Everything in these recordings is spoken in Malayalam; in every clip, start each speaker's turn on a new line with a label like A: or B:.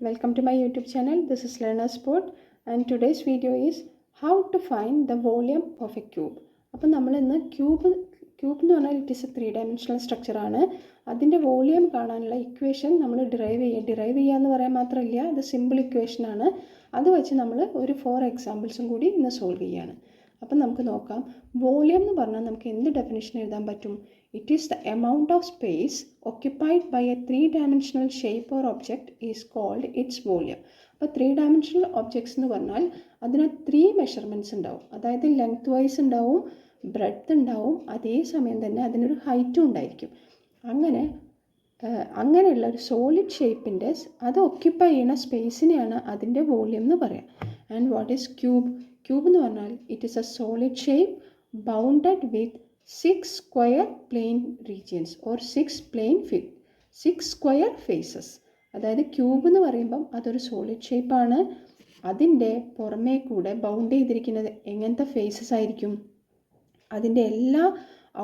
A: Welcome to my YouTube channel. This is Learner Sport and today's video is how to find the volume of a cube. അപ്പോൾ നമ്മൾ ഇന്ന് ക്യൂബ് എന്ന് പറഞ്ഞാൽ it is A 3-dimensional structure ആണ്. അതിൻ്റെ വോളിയം കാണാനുള്ള ഇക്വേഷൻ നമ്മൾ ഡിറൈവ് ചെയ്യുക എന്ന് പറയാൻ മാത്രമല്ല, അത് സിമ്പിൾ ഇക്വേഷൻ ആണ്. അത് വെച്ച് നമ്മൾ ഒരു 4 എക്സാമ്പിൾസും കൂടി ഇന്ന് സോൾവ് ചെയ്യാണ്. അപ്പം നമുക്ക് നോക്കാം. വോളിയം എന്ന് പറഞ്ഞാൽ നമുക്ക് എന്ത് ഡെഫിനിഷൻ എഴുതാൻ പറ്റും? It is the amount of space occupied by a 3-dimensional shape or object is called its volume. അപ്പോൾ 3-dimensional ഒബ്ജക്ട്സ് എന്ന് പറഞ്ഞാൽ അതിന് 3 മെഷർമെൻറ്റ്സ് ഉണ്ടാവും. അതായത് ലെങ്ത് വൈസ് ഉണ്ടാവും, ബ്രെഡ്ത്ത് ഉണ്ടാവും, അതേസമയം തന്നെ അതിനൊരു ഹൈറ്റും ഉണ്ടായിരിക്കും. അങ്ങനെയുള്ള ഒരു സോളിഡ് ഷേപ്പിൻ്റെ അത് ഒക്യുപ്പൈ ചെയ്യുന്ന സ്പേസിനെയാണ് അതിൻ്റെ വോളിയം എന്ന് പറയാം. And what is cube? Cube എന്ന് പറഞ്ഞാൽ it is a solid shape bounded with 6 square plane regions or 6 square faces. അതായത് ക്യൂബ് എന്ന് പറയുമ്പം അതൊരു സോളിഡ് ഷേപ്പാണ്. അതിൻ്റെ പുറമേ കൂടെ ബൗണ്ട് ചെയ്തിരിക്കുന്നത് എങ്ങനത്തെ ഫേസസ് ആയിരിക്കും? അതിൻ്റെ എല്ലാ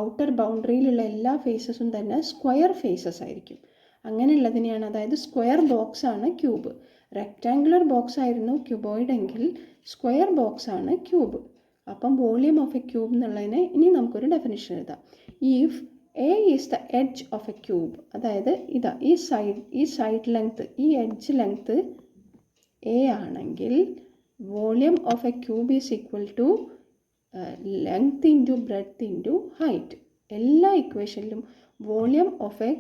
A: ഔട്ടർ ബൗണ്ടറിയിലുള്ള എല്ലാ ഫേസസും തന്നെ സ്ക്വയർ ഫേസസ് ആയിരിക്കും. അങ്ങനെയുള്ളതിനെയാണ്, അതായത് സ്ക്വയർ ബോക്സ് ആണ് ക്യൂബ്. റെക്റ്റാങ്കുലർ ബോക്സ് ആയിരുന്നു ക്യൂബോയിഡ് എങ്കിൽ സ്ക്വയർ ബോക്സ് ആണ് ക്യൂബ്. അപ്പം വോളിയം ഓഫ് എ ക്യൂബ് എന്നുള്ളതിന് ഇനി നമുക്കൊരു ഡെഫിനിഷൻ എഴുതാം. If a is the edge of a cube, അതായത് ഇതാ ഈ സൈഡ് ലെങ്ത്, ഈ എഡ്ജ് ലെങ്ത് എ ആണെങ്കിൽ volume of a cube is equal to length into breadth into height. എല്ലാ ഇക്വേഷനിലും volume of a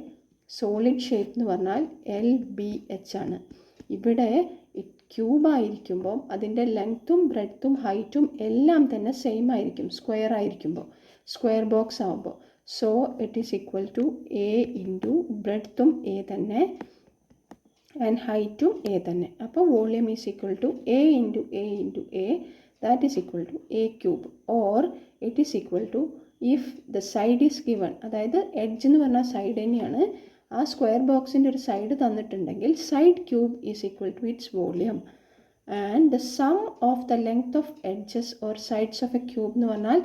A: solid shape എന്ന് പറഞ്ഞാൽ LBH ആണ്. ഇവിടെ ക്യൂബായിരിക്കുമ്പോൾ അതിൻ്റെ ലെങ്ത്തും ബ്രെഡ്ത്തും ഹൈറ്റും എല്ലാം തന്നെ സെയിം ആയിരിക്കും സ്ക്വയർ ആയിരിക്കുമ്പോൾ, സ്ക്വയർ ബോക്സ് ആകുമ്പോൾ. So it is equal to a into ബ്രെഡ്ത്തും എ തന്നെ ആൻഡ് ഹൈറ്റും എ തന്നെ. അപ്പോൾ volume is equal to a into a that is equal to a cube, or it is equal to if the side is given, അതായത് എഡ്ജ് എന്ന് പറഞ്ഞാൽ സൈഡ് തന്നെയാണ്. ആ സ്ക്വയർ ബോക്സിൻ്റെ ഒരു സൈഡ് തന്നിട്ടുണ്ടെങ്കിൽ side cube is equal to its volume. And the sum of the length of edges or sides of a cube എന്ന് പറഞ്ഞാൽ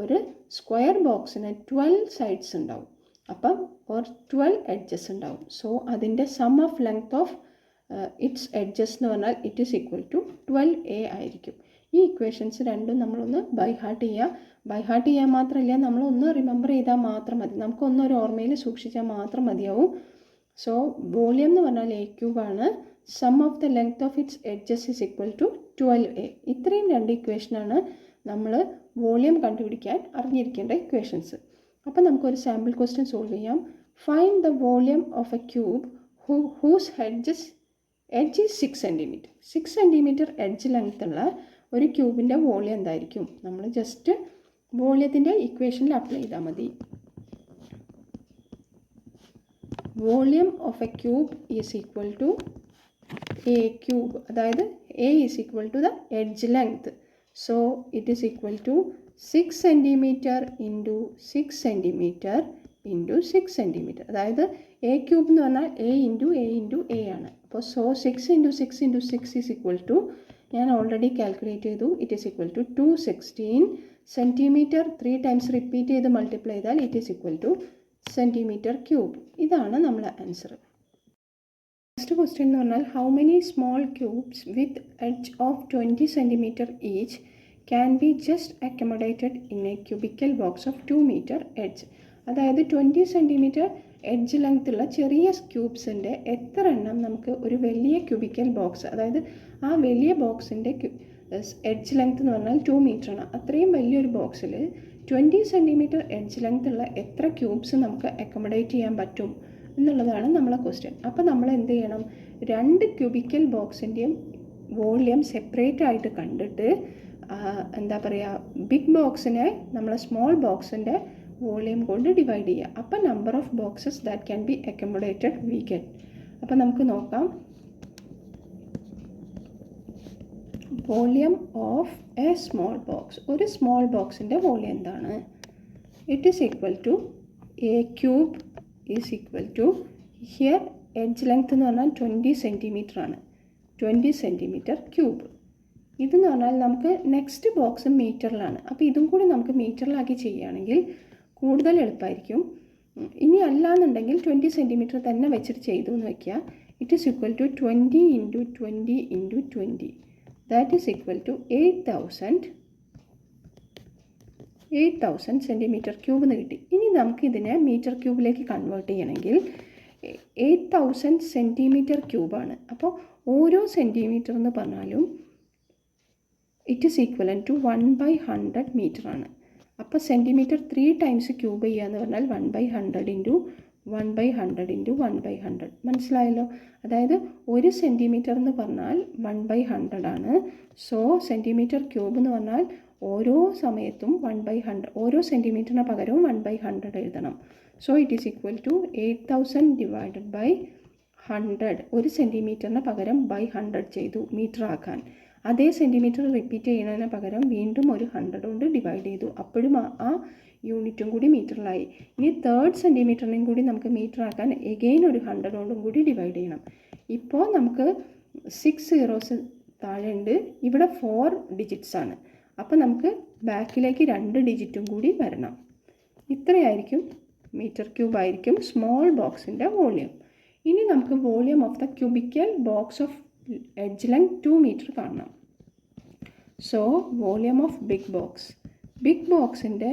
A: ഒരു സ്ക്വയർ ബോക്സിന് 12 സൈഡ്സ് ഉണ്ടാവും, അപ്പം ഓർ 12 എഡ്ജസ് ഉണ്ടാവും. സോ അതിൻ്റെ sum of length of its edges എന്ന് പറഞ്ഞാൽ it is equal to 12a ആയിരിക്കും. ഈ ഇക്വേഷൻസ് രണ്ടും നമ്മളൊന്ന് ബൈ ഹാർട്ട് ചെയ്യാൻ മാത്രമല്ല, നമ്മളൊന്ന് റിമെമ്പർ ചെയ്താൽ മാത്രം മതി, നമുക്കൊന്നൊരു ഓർമ്മയിൽ സൂക്ഷിച്ചാൽ മാത്രം മതിയാവും. സോ വോളിയം എന്ന് പറഞ്ഞാൽ എ ക്യൂബാണ്. Sum of the length of its edges is equal to 12a. ഇത്രയും 2 ഇക്വേഷനാണ് നമ്മൾ വോളിയം കണ്ടുപിടിക്കാൻ അറിഞ്ഞിരിക്കേണ്ട ഇക്വേഷൻസ്. അപ്പോൾ നമുക്കൊരു സാമ്പിൾ ക്വസ്റ്റ്യൻ സോൾവ് ചെയ്യാം. Find the volume of a cube whose edge is 6 centimetre. 6 centimetre edge length ഉള്ള ഒരു ക്യൂബിൻ്റെ വോളിയം എന്തായിരിക്കും? നമ്മൾ ജസ്റ്റ് വോളിയത്തിൻ്റെ ഇക്വേഷനിൽ അപ്ലൈ ചെയ്താൽ മതി. Volume of a cube is equal to a cube, അതായത് a is equal to the edge length. So it is equal to 6 centimetre into 6 centimetre into 6 centimetre. അതായത് എ ക്യൂബ് എന്ന് പറഞ്ഞാൽ എ ആണ്. അപ്പോൾ so 6 into 6 into 6 is equal to, ഞാൻ ഓൾറെഡി കാൽക്കുലേറ്റ് ചെയ്തു, it is equal to 216 centimetre. 3 times repeat ചെയ്ത് മൾട്ടിപ്ലൈ ചെയ്താൽ it is equal to centimetre cube. ഇതാണ് നമ്മളെ ആൻസർ. നെക്സ്റ്റ് ക്വസ്റ്റ്യൻ എന്ന് പറഞ്ഞാൽ how many small cubes with edge of 20 centimetre each can be just accommodated in a cubical box of 2 metre edge. അതായത് 20 സെൻറ്റിമീറ്റർ എഡ്ജ് ലെങ്ത്തുള്ള ചെറിയ ക്യൂബ്സിൻ്റെ എത്ര എണ്ണം നമുക്ക് ഒരു വലിയ ക്യൂബിക്കൽ ബോക്സ്, അതായത് ആ വലിയ ബോക്സിൻ്റെ എഡ്ജ് ലെങ്ത് എന്ന് പറഞ്ഞാൽ 2 മീറ്ററാണ്. അത്രയും വലിയൊരു ബോക്സിൽ 20 സെൻറ്റിമീറ്റർ എഡ്ജ് ലെങ്ത് ഉള്ള എത്ര ക്യൂബ്സ് നമുക്ക് അക്കോമഡേറ്റ് ചെയ്യാൻ പറ്റും എന്നുള്ളതാണ് നമ്മളെ ക്വസ്റ്റ്യൻ. അപ്പോൾ നമ്മൾ എന്ത് ചെയ്യണം? 2 ക്യൂബിക്കൽ ബോക്സിൻ്റെയും വോളിയം സെപ്പറേറ്റ് ആയിട്ട് കണ്ടിട്ട് എന്താ പറയുക, ബിഗ് ബോക്സിനെ നമ്മളെ സ്മോൾ ബോക്സിൻ്റെ വോളിയം കൊണ്ട് ഡിവൈഡ് ചെയ്യുക. അപ്പം number of boxes that can be accommodated we get. അപ്പം നമുക്ക് നോക്കാം. Volume of a small box, ഒരു സ്മോൾ ബോക്സിൻ്റെ വോളിയം എന്താണ്? It is equal to a cube is equal to, here edge length എന്ന് പറഞ്ഞാൽ 20 സെൻറ്റിമീറ്റർ ആണ്, 20 സെൻറ്റിമീറ്റർ ക്യൂബ്. ഇതെന്ന് പറഞ്ഞാൽ നമുക്ക് നെക്സ്റ്റ് ബോക്സ് മീറ്ററിലാണ്. അപ്പോൾ ഇതും കൂടി നമുക്ക് മീറ്ററിലാക്കി ചെയ്യുകയാണെങ്കിൽ കൂടുതൽ എളുപ്പമായിരിക്കും. ഇനി അല്ലാന്നുണ്ടെങ്കിൽ 20 സെൻറ്റിമീറ്റർ തന്നെ വെച്ചിട്ട് ചെയ്തു എന്ന് വയ്ക്കുക. it is equal to 20 into 20 into 20. That is equal to 8,000 centimetre cube എന്ന് കിട്ടി. ഇനി നമുക്കിതിനെ മീറ്റർ ക്യൂബിലേക്ക് കൺവേർട്ട് ചെയ്യണമെങ്കിൽ 8,000 സെൻറ്റിമീറ്റർ ക്യൂബാണ്. അപ്പോൾ ഓരോ സെൻറ്റിമീറ്റർ എന്ന് പറഞ്ഞാലും ഇറ്റ് ഈസ് ഈക്വലൻ ടു 1/100 മീറ്ററാണ്. അപ്പോൾ സെൻറ്റിമീറ്റർ 3 ടൈംസ് ക്യൂബ് ചെയ്യുക എന്ന് പറഞ്ഞാൽ 1/100 ഇൻറ്റു 1/100 ഇൻറ്റു 1/100. മനസ്സിലായല്ലോ? അതായത് ഒരു സെൻറ്റിമീറ്റർ എന്ന് പറഞ്ഞാൽ 1/100 ആണ്. സോ സെൻറ്റിമീറ്റർ ക്യൂബ് എന്ന് പറഞ്ഞാൽ ഓരോ സമയത്തും 1/100, ഓരോ സെൻറ്റിമീറ്ററിന് പകരവും 1/100 എഴുതണം. So it is equal to 8,000 divided by 100. ഒരു സെൻറ്റിമീറ്ററിന് പകരം ബൈ 100 ചെയ്തു മീറ്റർ ആക്കാൻ. അതേ സെൻറ്റിമീറ്റർ റിപ്പീറ്റ് ചെയ്യുന്നതിന് പകരം വീണ്ടും ഒരു 100 കൊണ്ട് ഡിവൈഡ് ചെയ്തു. അപ്പോഴും ആ യൂണിറ്റും കൂടി മീറ്ററിലായി. ഇനി തേർഡ് സെൻറ്റിമീറ്ററിനും കൂടി നമുക്ക് മീറ്റർ ആക്കാൻ എഗെയിൻ ഒരു 100 കൊണ്ടും കൂടി ഡിവൈഡ് ചെയ്യണം. ഇപ്പോൾ നമുക്ക് 6 zeros താഴെ ഉണ്ട്. ഇവിടെ 4 ഡിജിറ്റ്സ് ആണ്. അപ്പോൾ നമുക്ക് ബാക്കിലേക്ക് 2 ഡിജിറ്റും കൂടി വരണം. ഇത്രയായിരിക്കും മീറ്റർ ക്യൂബ് ആയിരിക്കും സ്മോൾ ബോക്സിൻ്റെ വോളിയം. ഇനി നമുക്ക് volume of the cubical box of edge length 2 metre കാണണം. സോ വോളിയം ഓഫ് ബിഗ് ബോക്സിൻ്റെ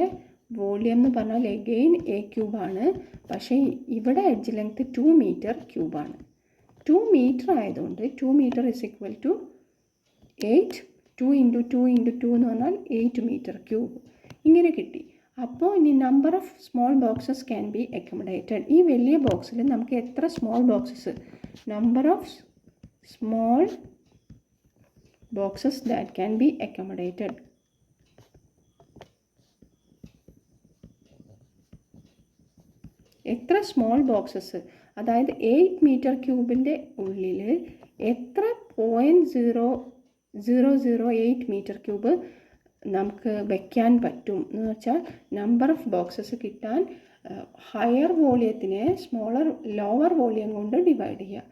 A: വോളിയം എന്ന് പറഞ്ഞാൽ എഗെയിൻ എ ക്യൂബാണ്. പക്ഷേ ഇവിടെ എഡ്ജ് ലെങ്ത് 2 മീറ്റർ ക്യൂബാണ്. 2 മീറ്റർ ആയതുകൊണ്ട് 2 metre is equal to 8. 2 into 2 into 2 എന്ന് പറഞ്ഞാൽ 8 മീറ്റർ ക്യൂബ്. ഇങ്ങനെ കിട്ടി. അപ്പോൾ ഇനി number of small boxes can be accommodated. ഈ വലിയ ബോക്സിൽ നമുക്ക് എത്ര small boxes, number of small boxes that can be accommodated. എത്ര സ്മോൾ ബോക്സസ്, അതായത് 8 മീറ്റർ ക്യൂബിൻ്റെ ഉള്ളിൽ എത്ര 0.0008 മീറ്റർ ക്യൂബ് നമുക്ക് വയ്ക്കാൻ പറ്റും എന്ന് വെച്ചാൽ നമ്പർ ഓഫ് ബോക്സസ് കിട്ടാൻ ഹയർ വോളിയത്തിനെ ലോവർ വോളിയം കൊണ്ട് ഡിവൈഡ് ചെയ്യുക.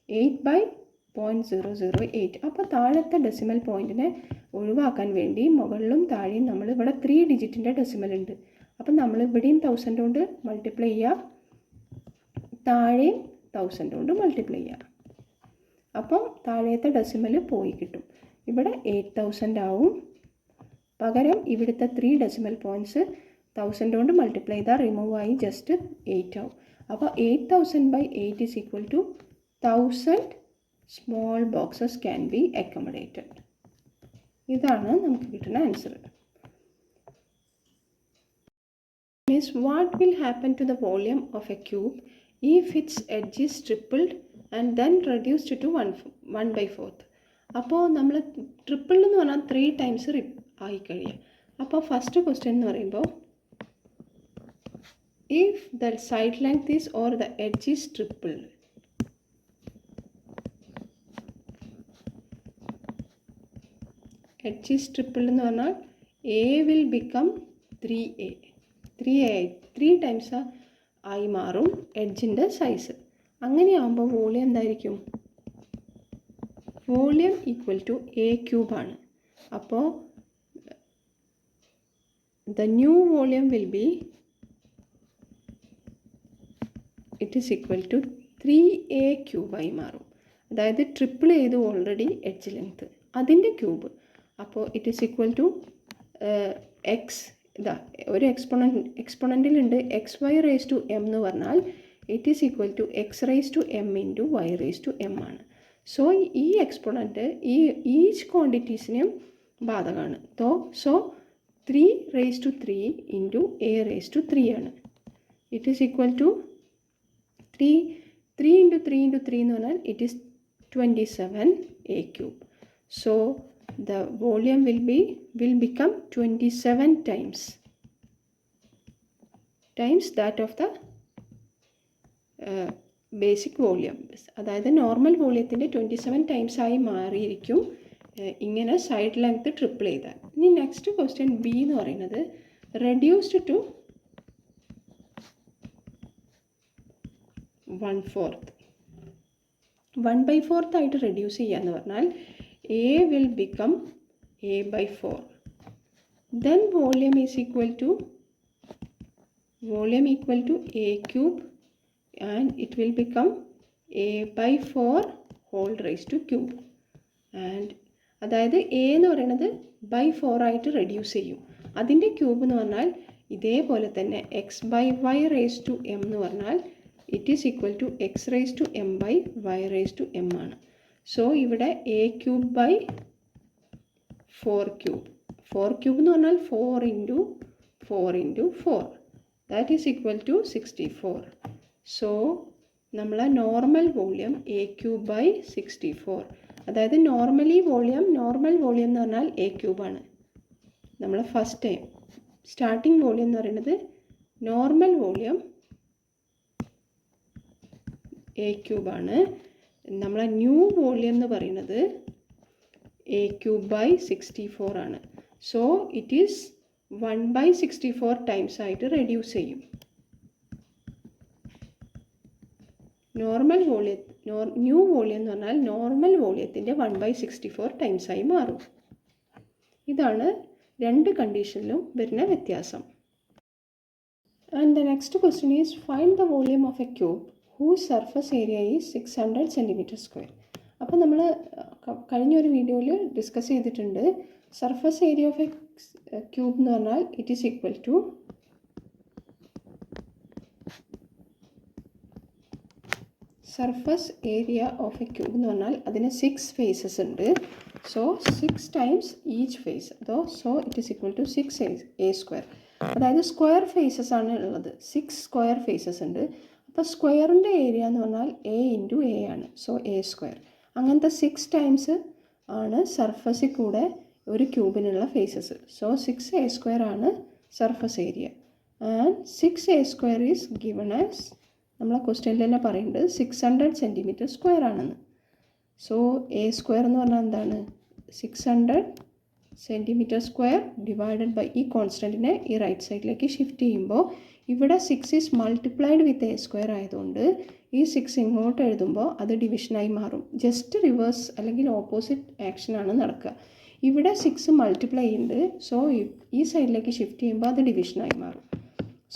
A: 8/0.008. അപ്പോൾ താഴത്തെ ഡെസിമൽ പോയിൻറ്റിനെ ഒഴിവാക്കാൻ വേണ്ടി മുകളിലും താഴെയും നമ്മൾ ഇവിടെ 3 ഡിജിറ്റിൻ്റെ ഡെസിമൽ ഉണ്ട്. അപ്പം നമ്മൾ ഇവിടെയും 1000 കൊണ്ട് മൾട്ടിപ്ലൈ ചെയ്യുക, താഴെയും 1000 കൊണ്ട് മൾട്ടിപ്ലൈ ചെയ്യുക. അപ്പോൾ താഴത്തെ ഡെസിമൽ പോയി കിട്ടും. ഇവിടെ 8,000 ആവും. പകരം ഇവിടുത്തെ 3 ഡെസിമൽ പോയിൻറ്റ്സ് 1000 കൊണ്ട് മൾട്ടിപ്ലൈ ചെയ്താൽ റിമൂവ് ആയി ജസ്റ്റ് 8 ആവും. അപ്പോൾ 8,000/8 is equal to 1000 small boxes can be accommodated. ഇതാണ് നമുക്ക് കിട്ടുന്ന answer. Means what will happen to the volume of a cube if its edge is tripled and then reduced to 1/4? അപ്പോൾ നമ്മൾ ട്രിപ്പിൾ എന്ന് പറഞ്ഞാൽ 3 ടൈംസ് ആയി കഴിയുക. അപ്പോൾ ഫസ്റ്റ് ക്വസ്റ്റ്യൻ എന്ന് പറയുമ്പോൾ if the side length is or the edge is tripled, edge is tripled എന്ന് പറഞ്ഞാൽ A will become 3a. 3 times ആയി മാറും എഡ്ജിൻ്റെ സൈസ്. അങ്ങനെയാകുമ്പോൾ വോളിയം എന്തായിരിക്കും? വോളിയം ഈക്വൽ ടു എ ക്യൂബാണ്. അപ്പോൾ the new volume will be it is equal to 3a ക്യൂബായി മാറും. അതായത് ട്രിപ്പിൾ ചെയ്തു ഓൾറെഡി എഡ്ജ് ലെങ്ത്, അതിൻ്റെ ക്യൂബ്. അപ്പോൾ it is equal to x. ഇതാ ഒരു എക്സ്പോണൻറ്റിലുണ്ട് xy⁻m എന്ന് പറഞ്ഞാൽ it is equal to x⁻m into y⁻m ആണ്. സോ ഈ എക്സ്പോണൻറ്റ് ഈച്ച് ക്വാണ്ടിറ്റീസിനും ബാധകമാണ്. സോ 3⁻³ ഇൻറ്റു a⁻³ ആണ്. It is equal to 3 into 3 into 3 എന്ന് പറഞ്ഞാൽ it is 27a³. So the volume will become 27 times that of the basic volume. അതായത് നോർമൽ വോളിയത്തിൻ്റെ 27 ടൈംസ് ആയി മാറിയിരിക്കും ഇങ്ങനെ സൈഡ് ലെങ്ത് ട്രിപ്പിൾ ചെയ്താൽ. ഇനി നെക്സ്റ്റ് ക്വസ്റ്റ്യൻ ബി എന്ന് പറയുന്നത് റെഡ്യൂസ്ഡ് ടു 1/4 ആയിട്ട് റെഡ്യൂസ് ചെയ്യുക എന്ന് പറഞ്ഞാൽ A will become a/4. Then volume equal to a cube and it will become a/4 whole raise to cube. And അതായത് എ എന്ന് പറയുന്നത് by4 ആയിട്ട് റെഡ്യൂസ് ചെയ്യും. അതിൻ്റെ ക്യൂബ് എന്ന് പറഞ്ഞാൽ ഇതേപോലെ തന്നെ x/y റേസ് ടു m എന്ന് പറഞ്ഞാൽ it is equal to x raise to m by y raise to m ആണ്. സോ ഇവിടെ a³ ക്യൂബ് 4 ക്യൂബ് എന്ന് പറഞ്ഞാൽ 4 into 4 into 4 that is equal to 64. So നമ്മളെ നോർമൽ വോളിയം a³/64. അതായത് നോർമൽ വോളിയം എന്ന് പറഞ്ഞാൽ a³ ആണ്. നമ്മൾ ഫസ്റ്റ് ടൈം സ്റ്റാർട്ടിംഗ് വോളിയം എന്ന് പറയുന്നത് നോർമൽ വോളിയം a³ ആണ്. നമ്മളെ ന്യൂ വോളിയം എന്ന് പറയുന്നത് a³/64 ആണ്. സോ ഇറ്റ് ഈസ് 1/64 ടൈംസ് ആയിട്ട് റെഡ്യൂസ് ചെയ്യും. നോർമൽ വോളിയം ന്യൂ വോളിയം എന്ന് പറഞ്ഞാൽ നോർമൽ വോളിയത്തിൻ്റെ 1/64 ടൈംസായി മാറും. ഇതാണ് രണ്ട് കണ്ടീഷനിലും വരുന്ന വ്യത്യാസം. And the next question is find the volume of a cube whose surface area is 600 cm². അപ്പോൾ നമ്മൾ കഴിഞ്ഞൊരു വീഡിയോയിൽ ഡിസ്കസ് ചെയ്തിട്ടുണ്ട്. Surface area of a cube എന്ന് പറഞ്ഞാൽ it is equal to surface area of a cube എന്ന് പറഞ്ഞാൽ അതിന് 6 ഫേസസ് ഉണ്ട്. So 6 times each face so it is equal to 6a². അതായത് സ്ക്വയർ ഫേസസ് ആണ് ഉള്ളത്. 6 സ്ക്വയർ ഫേസസ് ഉണ്ട്. അപ്പോൾ സ്ക്വയറിൻ്റെ ഏരിയ എന്ന് പറഞ്ഞാൽ a ഇൻറ്റു a ആണ്. So a². അങ്ങനത്തെ 6 ടൈംസ് ആണ് സർഫസിൽ കൂടെ ഒരു ക്യൂബിനുള്ള ഫേസസ്. സോ 6a² ആണ് surface area. And 6a² is given as നമ്മളെ ക്വസ്റ്റ്യനിൽ തന്നെ പറയുന്നത് 600 cm² ആണെന്ന്. സോ a² എന്ന് പറഞ്ഞാൽ എന്താണ്? 600 cm² ഡിവൈഡഡ് ബൈ ഈ കോൺസ്റ്റൻറ്റിനെ ഈ റൈറ്റ് സൈഡിലേക്ക് ഷിഫ്റ്റ് ചെയ്യുമ്പോൾ ഇവിടെ 6 ഈസ് മൾട്ടിപ്ലൈഡ് വിത്ത് a² ആയതുകൊണ്ട് ഈ 6 ഇങ്ങോട്ട് എഴുതുമ്പോൾ അത് ഡിവിഷനായി മാറും. ജസ്റ്റ് റിവേഴ്സ് അല്ലെങ്കിൽ ഓപ്പോസിറ്റ് ആക്ഷനാണ് നടക്കുക. ഇവിടെ 6 മൾട്ടിപ്ലൈ ചെയ്യുന്നുണ്ട്. സോ ഈ സൈഡിലേക്ക് ഷിഫ്റ്റ് ചെയ്യുമ്പോൾ അത് ഡിവിഷനായി മാറും.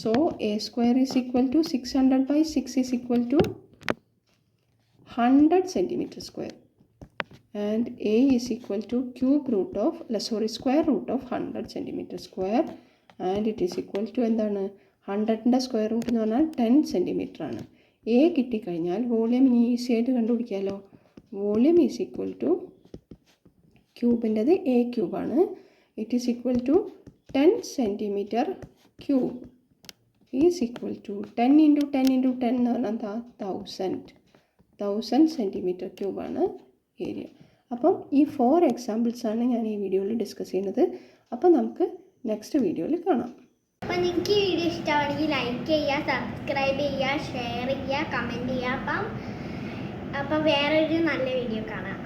A: So a² is equal to 600/6 is equal to 100 cm². And a is equal to square root of 100 cm². And it is equal to എന്താണ്? 100ൻ്റെ സ്ക്വയർ റൂട്ട് എന്ന് പറഞ്ഞാൽ 10 cm ആണ്. a കിട്ടിക്കഴിഞ്ഞാൽ വോളിയം ഈസി ആയിട്ട് കണ്ടുപിടിക്കാമല്ലോ. വോളിയം ഈസ് ഈക്വൽ ടു ക്യൂബിൻ്റെത് a³ ആണ്. It is equal to 10 cm³ is equal to 10 into 10 into 10 എന്ന് പറഞ്ഞാൽ എന്താ? 1000 cm³ ആണ് ഏരിയ. അപ്പം ഈ 4 എക്സാമ്പിൾസാണ് ഞാൻ ഈ വീഡിയോയിൽ ഡിസ്കസ് ചെയ്യുന്നത്. അപ്പം നമുക്ക് നെക്സ്റ്റ് വീഡിയോയിൽ കാണാം.
B: അപ്പം നിങ്ങൾക്ക് ഈ വീഡിയോ ഇഷ്ടമാണെങ്കിൽ ലൈക്ക് ചെയ്യുക, സബ്സ്ക്രൈബ് ചെയ്യുക, ഷെയർ ചെയ്യുക, കമൻറ്റ് ചെയ്യുക. അപ്പം വേറൊരു നല്ല വീഡിയോ കാണാം.